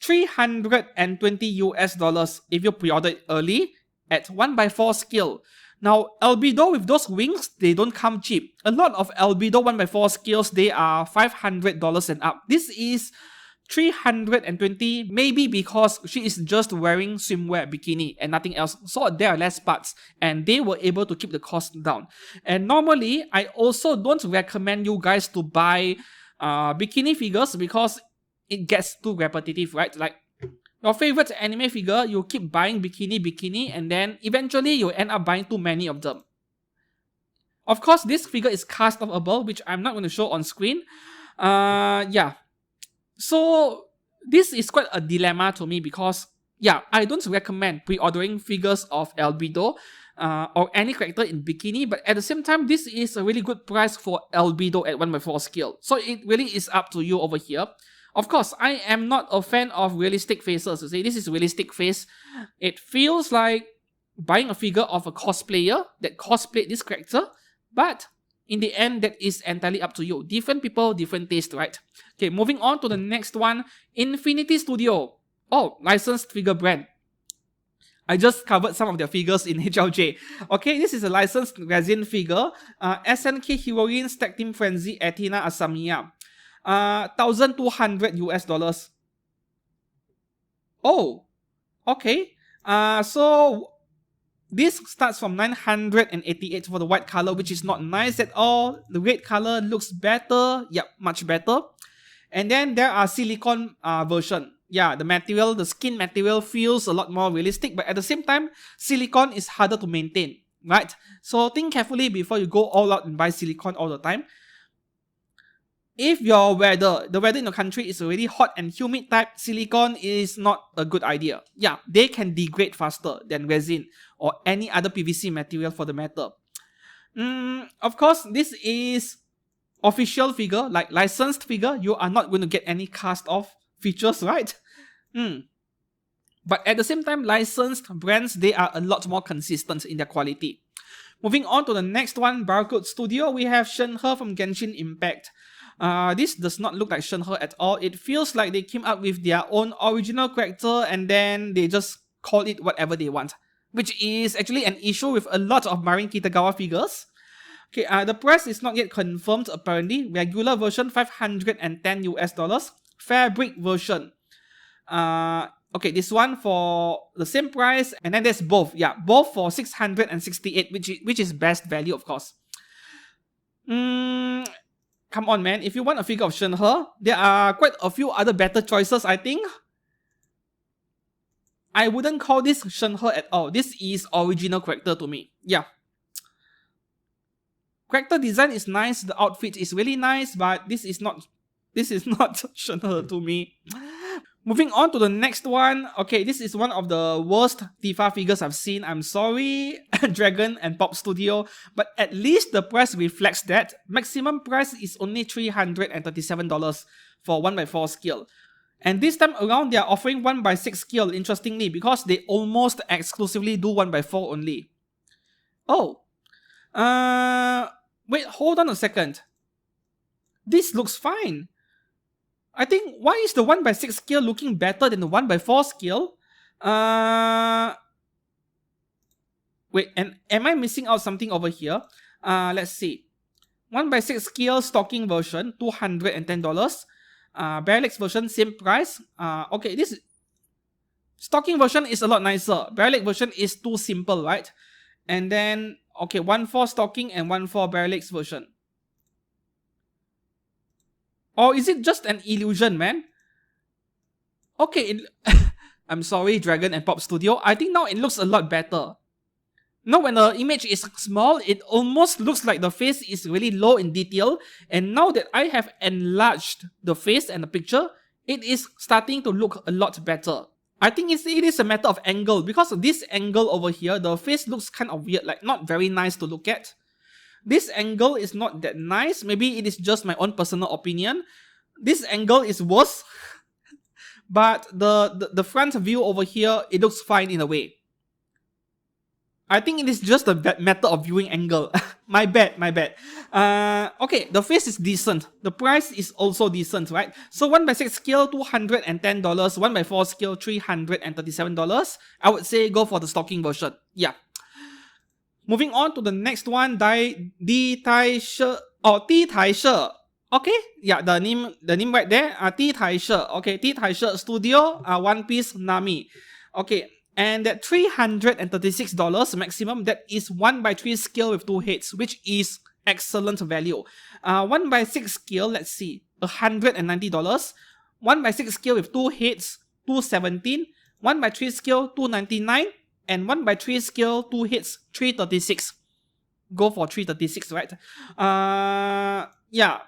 $320 if you pre-order it early at 1x4 scale. Now, Albedo with those wings, they don't come cheap. A lot of Albedo 1x4 scales, they are $500 and up. This is $320, maybe because she is just wearing swimwear bikini and nothing else, so there are less parts and they were able to keep the cost down. And normally, I also don't recommend you guys to buy bikini figures because it gets too repetitive, right? Like your favorite anime figure, you keep buying bikini and then eventually you end up buying too many of them. Of course, this figure is cast offable, which I'm not going to show on screen. Yeah. So this is quite a dilemma to me because, yeah, I don't recommend pre-ordering figures of Albedo or any character in bikini, but at the same time, this is a really good price for Albedo at 1x4 scale. So it really is up to you over here. Of course, I am not a fan of realistic faces. You see, this is a realistic face. It feels like buying a figure of a cosplayer that cosplayed this character, but in the end, that is entirely up to you. Different people, different taste, right? Okay, moving on to the next one. Infinity Studio. Oh, licensed figure brand. I just covered some of their figures in HLJ. Okay, this is a licensed resin figure. SNK Heroines Tag Team Frenzy Athena Asamiya. $1,200. Oh, okay. So this starts from 988 for the white color, which is not nice at all. The red color looks better. Yep, much better. And then there are silicone version. Yeah, the material, the skin material feels a lot more realistic, but at the same time, silicone is harder to maintain, right? So think carefully before you go all out and buy silicone all the time. If the weather in your country is already hot and humid type, silicone is not a good idea. Yeah, they can degrade faster than resin or any other PVC material for the matter. Of course, this is official figure, like licensed figure. You are not going to get any cast off features, right? But at the same time, licensed brands, they are a lot more consistent in their quality. Moving on to the next one, Barcode Studio, we have Shenhe from Genshin Impact. This does not look like Shenhe at all. It feels like they came up with their own original character and then they just call it whatever they want, which is actually an issue with a lot of Marin Kitagawa figures. Okay, the price is not yet confirmed apparently. Regular version $510. Fabric version. Okay, this one for the same price, and then there's both. Yeah, both for $668, which is best value, of course. Come on, man. If you want a figure of Shenhe, there are quite a few other better choices, I think. I wouldn't call this Shenhe at all. This is original character to me. Yeah. Character design is nice, the outfit is really nice, but this is not Shenhe to me. Moving on to the next one. Okay, this is one of the worst Tifa figures I've seen. I'm sorry, Dragon and Pop Studio, but at least the price reflects that. Maximum price is only $337 for 1x4 scale. And this time around, they are offering 1x6 scale, interestingly, because they almost exclusively do 1x4 only. Oh. Wait, hold on a second. This looks fine. I think, why is the 1x6 scale looking better than the 1x4 scale? Wait, and am I missing out something over here? Let's see. 1x6 scale stocking version, $210. Parallax version, same price. Okay, this stocking version is a lot nicer. Parallax version is too simple, right? And then, okay, 1.4 stocking and 1.4 Parallax version. Or is it just an illusion, man? Okay, I'm sorry, Dragon and Pop Studio. I think now it looks a lot better. Now when the image is small, it almost looks like the face is really low in detail. And now that I have enlarged the face and the picture, it is starting to look a lot better. I think it is a matter of angle, because this angle over here, the face looks kind of weird, like not very nice to look at. This angle is not that nice. Maybe it is just my own personal opinion. This angle is worse. But the front view over here, it looks fine in a way. I think it is just a matter of viewing angle. my bad. Okay, the face is decent. The price is also decent, right? So 1/6 scale, $210. 1/4 scale, $337. I would say go for the stocking version. Yeah. Moving on to the next one, Di Tai Shi or Ti Tai Shi. Okay, yeah, the name right there, Ti Tai Shi. Okay, Ti Tai Shi Studio, One Piece Nami. Okay, and that $336 maximum, that is 1/3 scale with 2 heads, which is excellent value. 1/6 scale, let's see, $190. 1/6 scale with 2 heads, $217. 1/3 scale, $299. And 1/3 scale, 2 heads, $336. Go for $336, right? Yeah.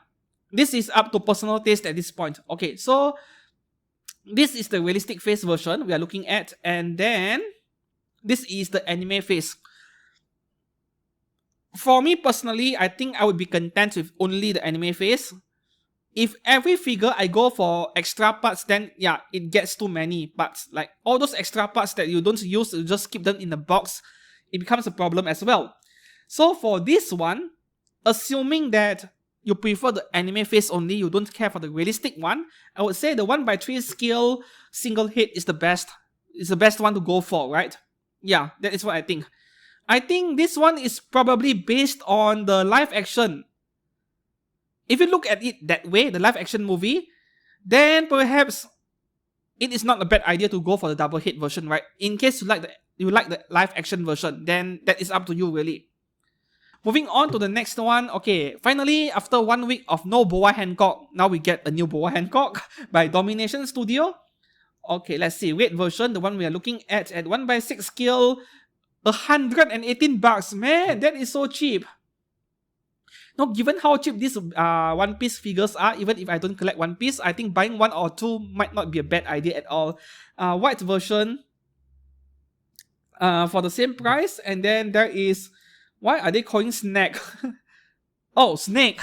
This is up to personal taste at this point. Okay, so this is the realistic face version we are looking at. And then this is the anime face. For me personally, I think I would be content with only the anime face. If every figure I go for extra parts, then yeah, it gets too many parts. Like all those extra parts that you don't use, you just keep them in the box, it becomes a problem as well. So for this one, assuming that you prefer the anime face only, you don't care for the realistic one, I would say the 1/3 scale single head is the best. It's the best one to go for, right? Yeah, that is what I think. I think this one is probably based on the live action. If you look at it that way, the live action movie, then perhaps it is not a bad idea to go for the double head version, right? In case you like the live action version, then that is up to you really. Moving on to the next one. Okay, finally, after 1 week of no Boa Hancock, now we get a new Boa Hancock by Domination Studio. Okay, let's see. Red version, the one we are looking at 1/6 scale, $118. Man, that is so cheap. Now, given how cheap these One Piece figures are, even if I don't collect One Piece, I think buying 1 or 2 might not be a bad idea at all. White version for the same price. And then there is... Why are they calling Snack? Oh, Snake.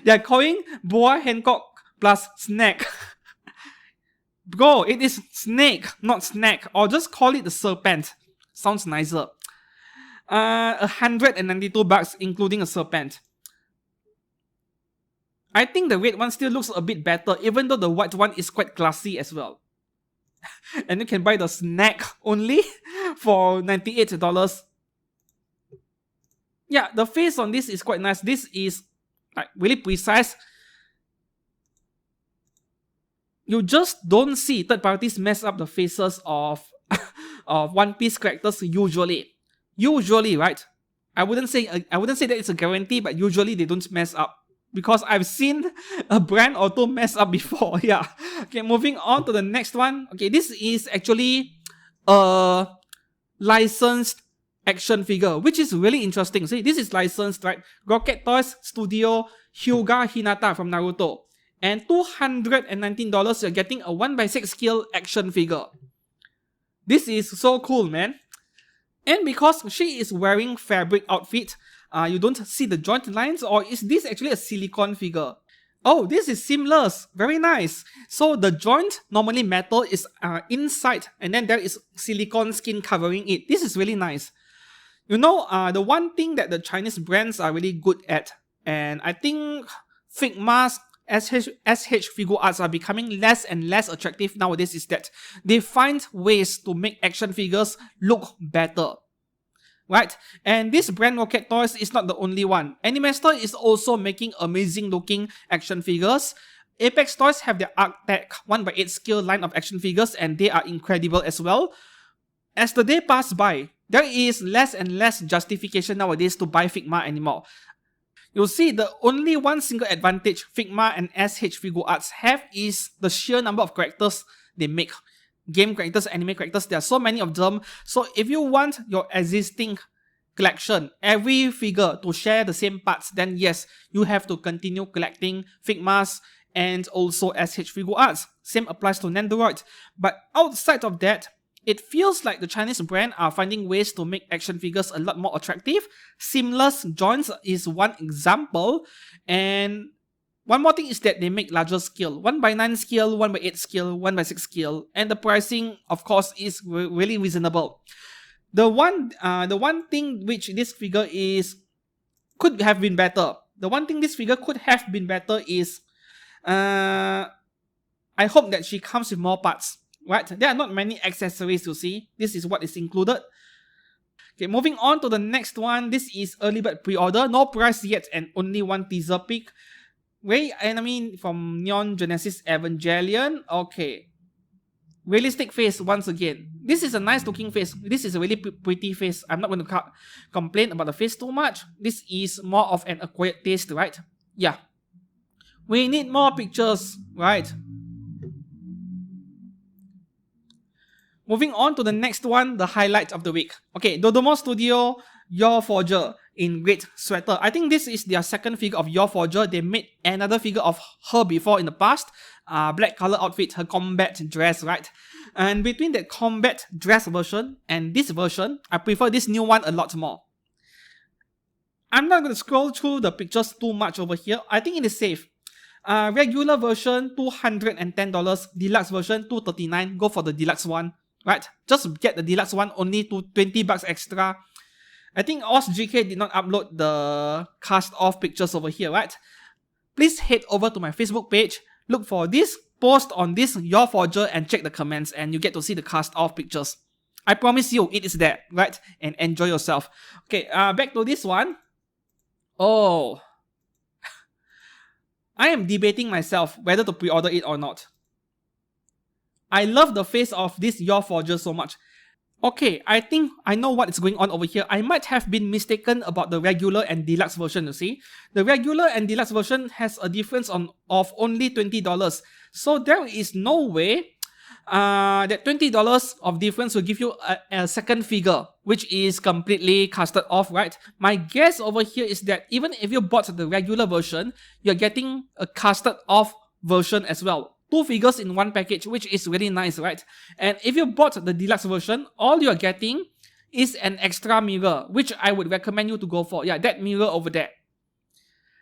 They are calling Boa Hancock plus Snack. Bro, it is Snake, not Snack. Or just call it the Serpent. Sounds nicer. $192 including a serpent. I think the red one still looks a bit better, even though the white one is quite classy as well. And you can buy the snack only for $98. Yeah, the face on this is quite nice. This is like really precise. You just don't see third parties mess up the faces of One Piece characters usually. Usually, right? I wouldn't say that it's a guarantee, but usually they don't mess up. Because I've seen a brand or two mess up before. Yeah. Okay, moving on to the next one. Okay, this is actually a licensed action figure, which is really interesting. See, this is licensed, right? Rocket Toys Studio Hyuga Hinata from Naruto. And $219, you're getting a 1/6 scale action figure. This is so cool, man. And because she is wearing fabric outfit, you don't see the joint lines, or is this actually a silicone figure? Oh, this is seamless. Very nice. So the joint, normally metal, is inside, and then there is silicone skin covering it. This is really nice. You know, the one thing that the Chinese brands are really good at, and I think Figma's SH figure arts are becoming less and less attractive nowadays, is that they find ways to make action figures look better. Right? And this brand Rocket Toys is not the only one. Animestor is also making amazing looking action figures. Apex Toys have their Arctech 1/8 scale line of action figures, and they are incredible as well. As the day passes by, there is less and less justification nowadays to buy Figma anymore. You'll see the only one single advantage Figma and SH figure arts have is the sheer number of characters they make. Game characters, anime characters, there are so many of them. So if you want your existing collection, every figure to share the same parts, then yes, you have to continue collecting Figmas and also SH Figo Arts. Same applies to Nendoroid. But outside of that, it feels like the Chinese brand are finding ways to make action figures a lot more attractive. Seamless joints is one example, and one more thing is that they make larger scale, 1:9 scale, 1:8 scale, 1:6 scale, and the pricing, of course, is really reasonable. The one thing which this figure could have been better. The one thing this figure could have been better is, I hope that she comes with more parts. Right? There are not many accessories to see. This is what is included. Okay, moving on to the next one. This is early bird pre-order. No price yet and only one teaser pic. AmiAmi from Neon Genesis Evangelion. Okay. Realistic face once again. This is a nice looking face. This is a really pretty face. I'm not going to complain about the face too much. This is more of an acquired taste, right? Yeah. We need more pictures, right? Moving on to the next one, the highlight of the week. Okay, Dodomo Studio, Your Forger in Red Sweater. I think this is their second figure of Your Forger. They made another figure of her before in the past. Black color outfit, her combat dress, right? And between that combat dress version and this version, I prefer this new one a lot more. I'm not going to scroll through the pictures too much over here. I think it is safe. Regular version, $210. Deluxe version, $239. Go for the deluxe one. Right, just get the deluxe one, only to $20 extra. I think OsGK did not upload the cast off pictures over here, right? Please head over to my Facebook page, look for this post on this Your Forger and check the comments and you get to see the cast off pictures. I promise you it is there, right? And enjoy yourself. Okay, back to this one. Oh, I am debating myself whether to pre-order it or not. I love the face of this Your Forger so much. Okay, I think I know what is going on over here. I might have been mistaken about the regular and deluxe version, you see. The regular and deluxe version has a difference of only $20. So there is no way that $20 of difference will give you a second figure, which is completely casted off, right? My guess over here is that even if you bought the regular version, you're getting a casted off version as well. 2 figures in one package, which is really nice, right? And if you bought the deluxe version, all you're getting is an extra mirror, which I would recommend you to go for. Yeah, that mirror over there.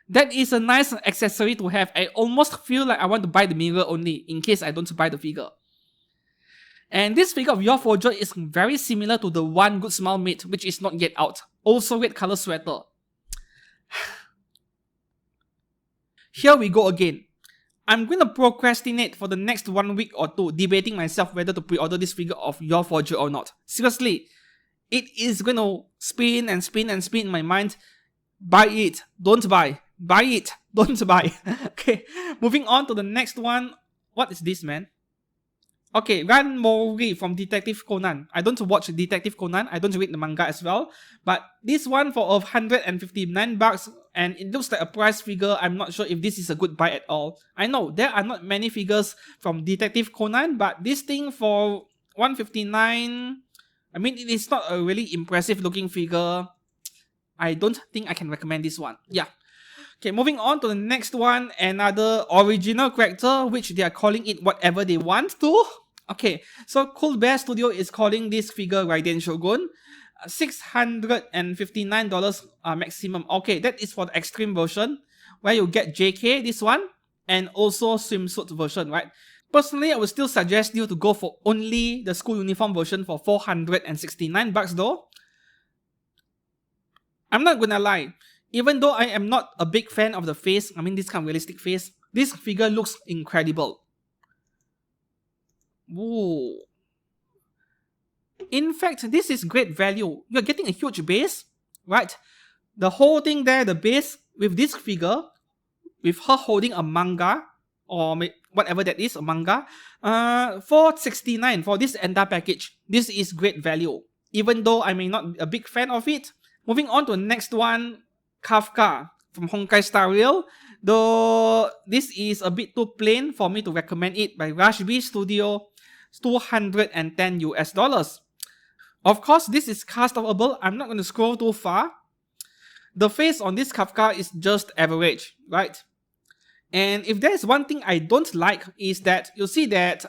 That is a nice accessory to have. I almost feel like I want to buy the mirror only in case I don't buy the figure. And this figure of Your Forger is very similar to the One Good Smile Mate, which is not yet out. Also red color sweater. Here we go again. I'm going to procrastinate for the next 1 week or 2, debating myself whether to pre-order this figure of Your Forger or not. Seriously, it is going to spin and spin and spin in my mind. Buy it, don't buy. Buy it, don't buy. Okay, moving on to the next one. What is this, man? Okay, Ran Mori from Detective Conan. I don't watch Detective Conan. I don't read the manga as well. But this one for $159, and it looks like a price figure. I'm not sure if this is a good buy at all. I know there are not many figures from Detective Conan, but this thing for $159, I mean, it is not a really impressive looking figure. I don't think I can recommend this one. Yeah. Okay, moving on to the next one. Another original character, which they are calling it whatever they want to. Okay, so Cool Bear Studio is calling this figure Raiden Shogun. $659 maximum. Okay, that is for the extreme version, where you get JK, this one, and also swimsuit version, right? Personally, I would still suggest you to go for only the school uniform version for $469 though. I'm not gonna lie, even though I am not a big fan of the face, I mean this kind of realistic face, this figure looks incredible. Ooh. In fact, this is great value. You're getting a huge base, right? The whole thing there, the base with this figure, with her holding a manga, or whatever that is, a manga, $469 for this entire package. This is great value, even though I may not be a big fan of it. Moving on to the next one, Kafka from Honkai Star Rail. Though this is a bit too plain for me to recommend it, by Rush B Studio, $210. Of course, this is cast-offable. I'm not going to scroll too far. The face on this Kafka is just average, right? And if there is one thing I don't like is that you see that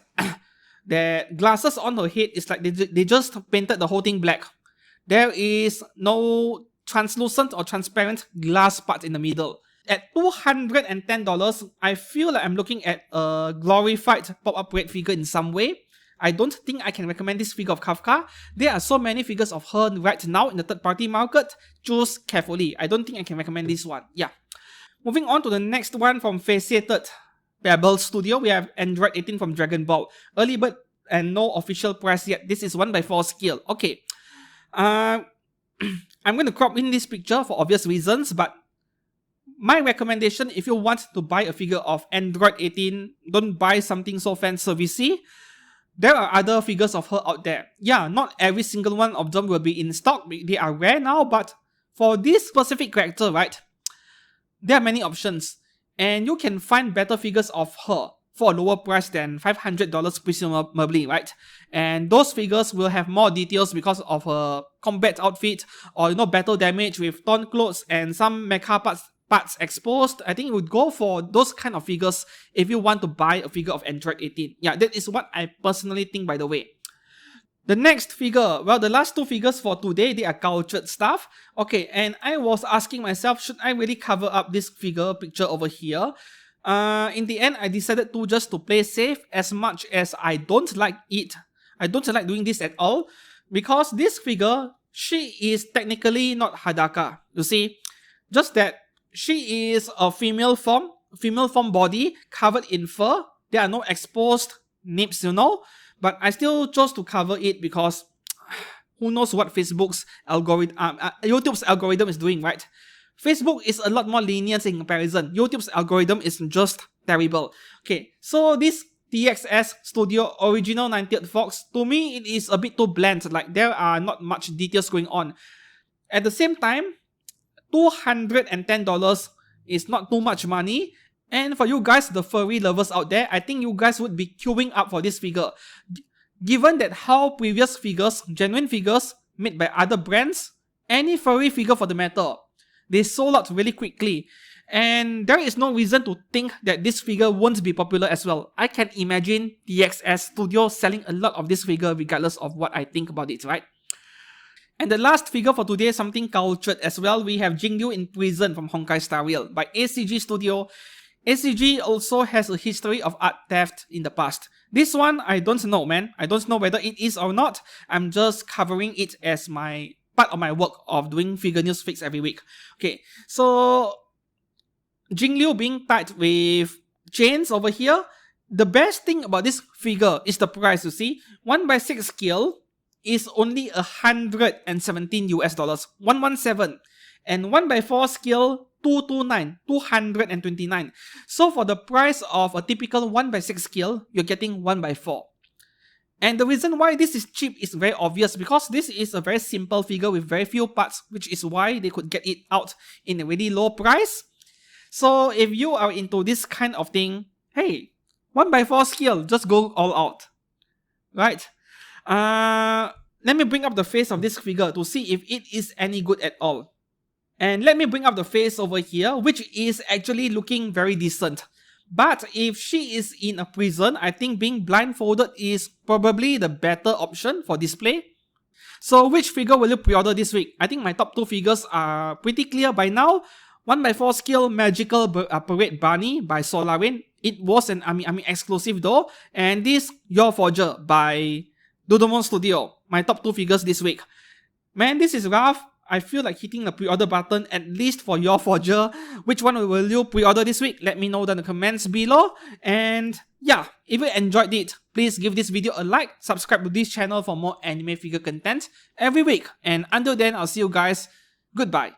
the glasses on her head is like they just painted the whole thing black. There is no translucent or transparent glass part in the middle. At $210, I feel like I'm looking at a glorified pop-up red figure in some way. I don't think I can recommend this figure of Kafka. There are so many figures of her right now in the third-party market. Choose carefully. I don't think I can recommend this one. Yeah. Moving on to the next one from Faceted Pebble Studio, we have Android 18 from Dragon Ball. Early bird and no official price yet. This is 1x4 scale. Okay. I'm going to crop in this picture for obvious reasons, but my recommendation, if you want to buy a figure of Android 18, don't buy something so fan servicey. There are other figures of her out there. Yeah, not every single one of them will be in stock. They are rare now, but for this specific character, right, there are many options. And you can find better figures of her for a lower price than $500 presumably, right? And those figures will have more details because of her combat outfit or, battle damage with torn clothes and some mecha parts exposed. I think you would go for those kind of figures if you want to buy a figure of Android 18. Yeah, that is what I personally think, by the way. The next figure, well, the last two figures for today, they are cultured stuff. Okay, and I was asking myself, should I really cover up this figure picture over here? In the end, I decided to just to play safe, as much as I don't like it. I don't like doing this at all, because this figure, she is technically not Hadaka. You see, just that she is a female form body covered in fur. There are no exposed nips, but I still chose to cover it because who knows what YouTube's algorithm is doing, right? Facebook is a lot more lenient in comparison. YouTube's algorithm is just terrible. Okay, so this TXS Studio Original 90th Fox, to me, it is a bit too bland. Like, there are not much details going on. At the same time, $210 is not too much money. And for you guys, the furry lovers out there, I think you guys would be queuing up for this figure. Given that how previous figures, genuine figures made by other brands, any furry figure for the matter, they sold out really quickly. And there is no reason to think that this figure won't be popular as well. I can imagine TXS Studio selling a lot of this figure regardless of what I think about it, right? And the last figure for today is something cultured as well. We have Jingliu in Prison from Honkai Star Rail by ACG Studio. ACG also has a history of art theft in the past. This one, I don't know, man. I don't know whether it is or not. I'm just covering it as my part of my work of doing figure news fix every week. Okay, so Jingliu being tied with chains over here. The best thing about this figure is the price, you see. 1x6 scale is only $117 US, 117. And 1x4 scale, $229. So for the price of a typical 1x6 scale, you're getting 1x4. And the reason why this is cheap is very obvious, because this is a very simple figure with very few parts, which is why they could get it out in a really low price. So if you are into this kind of thing, hey, 1x4 scale, just go all out. Right? Let me bring up the face of this figure to see if it is any good at all. And let me bring up the face over here, which is actually looking very decent. But if she is in a prison, I think being blindfolded is probably the better option for display. So which figure will you pre-order this week? I think my top two figures are pretty clear by now. 1x4 scale Magical Parade Bunny by Solarin. It was an AmiAmi exclusive though. And this Your Forger by Dodemon Studio. My top two figures this week. Man, this is rough. I feel like hitting the pre-order button at least for Your Forger. Which one will you pre-order this week? Let me know down in the comments below. And yeah, if you enjoyed it, please give this video a like, subscribe to this channel for more anime figure content every week. And until then, I'll see you guys. Goodbye.